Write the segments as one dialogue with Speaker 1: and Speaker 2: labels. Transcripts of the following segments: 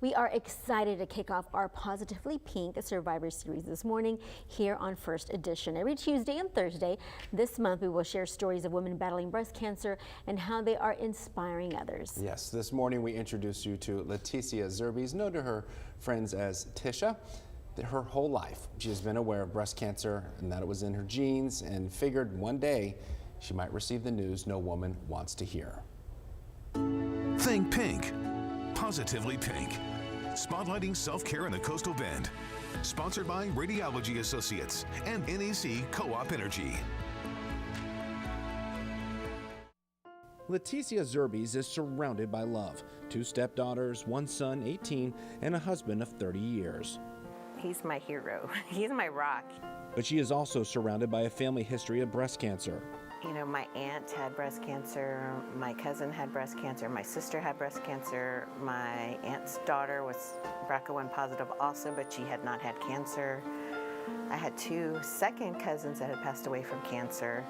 Speaker 1: We are excited to kick off our Positively Pink Survivor Series this morning here on First Edition. Every Tuesday and Thursday this month, we will share stories of women battling breast cancer and how they are inspiring others.
Speaker 2: Yes, this morning we introduce you to Leticia Zirbes, known to her friends as Tisha. Her whole life, she has been aware of breast cancer and that it was in her genes, and figured one day she might receive the news no woman wants to hear.
Speaker 3: Think pink. Positively Pink. Spotlighting self-care in the Coastal Bend. Sponsored by Radiology Associates and NEC Co-op Energy.
Speaker 2: Leticia Zirbes is surrounded by love. 2 stepdaughters, 1 son, 18, and a husband of 30 years.
Speaker 4: He's my hero. He's my rock.
Speaker 2: But she is also surrounded by a family history of breast cancer.
Speaker 4: You know, my aunt had breast cancer, my cousin had breast cancer, my sister had breast cancer, my aunt's daughter was BRCA1 positive also, but she had not had cancer. I had 2 second cousins that had passed away from cancer.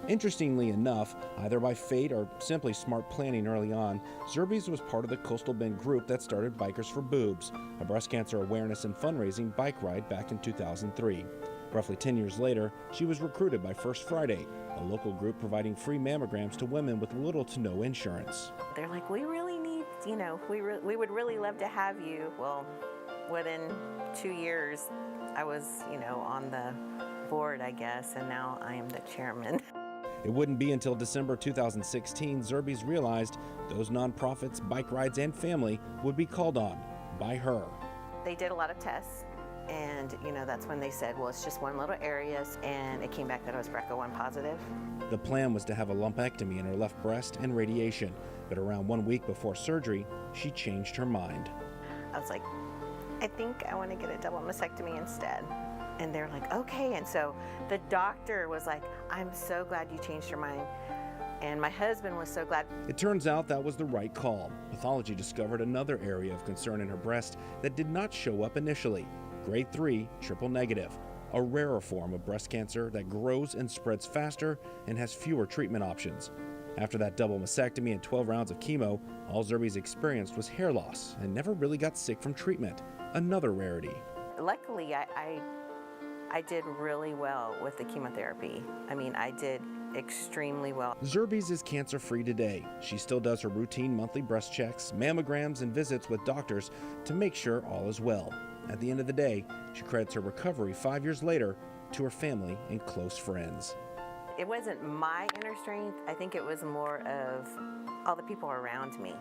Speaker 2: Interestingly enough, either by fate or simply smart planning early on, Zirbes was part of the Coastal Bend group that started Bikers for Boobs, a breast cancer awareness and fundraising bike ride back in 2003. Roughly 10 years later, she was recruited by First Friday, a local group providing free mammograms to women with little to no insurance.
Speaker 4: They're like, we really need, we would really love to have you. Well, within 2 years, I was, on the board, I guess, and now I am the chairman.
Speaker 2: It wouldn't be until December 2016 Zirbes realized those nonprofits, bike rides, and family would be called on by her.
Speaker 4: They did a lot of tests, and that's when they said, well, it's just one little area, and it came back that I was BRCA1 positive.
Speaker 2: The plan was to have a lumpectomy in her left breast and radiation, but around 1 week before surgery, she changed her mind.
Speaker 4: I was like, I think I want to get a double mastectomy instead. And they're like, okay. And so the doctor was like, I'm so glad you changed your mind. And my husband was so glad.
Speaker 2: It turns out that was the right call. Pathology discovered another area of concern in her breast that did not show up initially. Grade 3 triple negative, a rarer form of breast cancer that grows and spreads faster and has fewer treatment options. After that double mastectomy and 12 rounds of chemo, all Zirbes experienced was hair loss and never really got sick from treatment, another rarity.
Speaker 4: Luckily, I did really well with the chemotherapy. I did extremely well.
Speaker 2: Zirbes is cancer-free today. She still does her routine monthly breast checks, mammograms, and visits with doctors to make sure all is well. At the end of the day, she credits her recovery 5 years later to her family and close friends.
Speaker 4: It wasn't my inner strength. I think it was more of all the people around me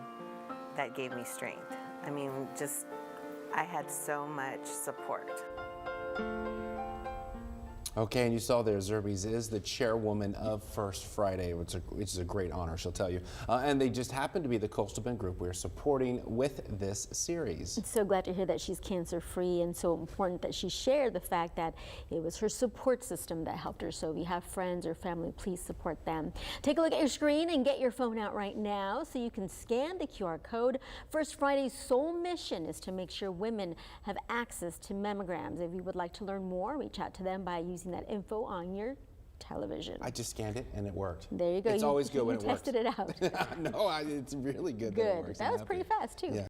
Speaker 4: that gave me strength. I had so much support.
Speaker 2: Okay, and you saw there, Zirbes is the chairwoman of First Friday, which is a great honor, she'll tell you. And they just happen to be the Coastal Bend group we're supporting with this series.
Speaker 1: It's so glad to hear that she's cancer-free, and so important that she shared the fact that it was her support system that helped her. So if you have friends or family, please support them. Take a look at your screen and get your phone out right now so you can scan the QR code. First Friday's sole mission is to make sure women have access to mammograms. If you would like to learn more, reach out to them by using that info on your television.
Speaker 2: I just scanned it and it worked.
Speaker 1: There you go.
Speaker 2: It's always good when it works.
Speaker 1: You tested it out.
Speaker 2: No, it's really good.
Speaker 1: Good.
Speaker 2: That it works.
Speaker 1: That was pretty fast too.
Speaker 2: Yeah.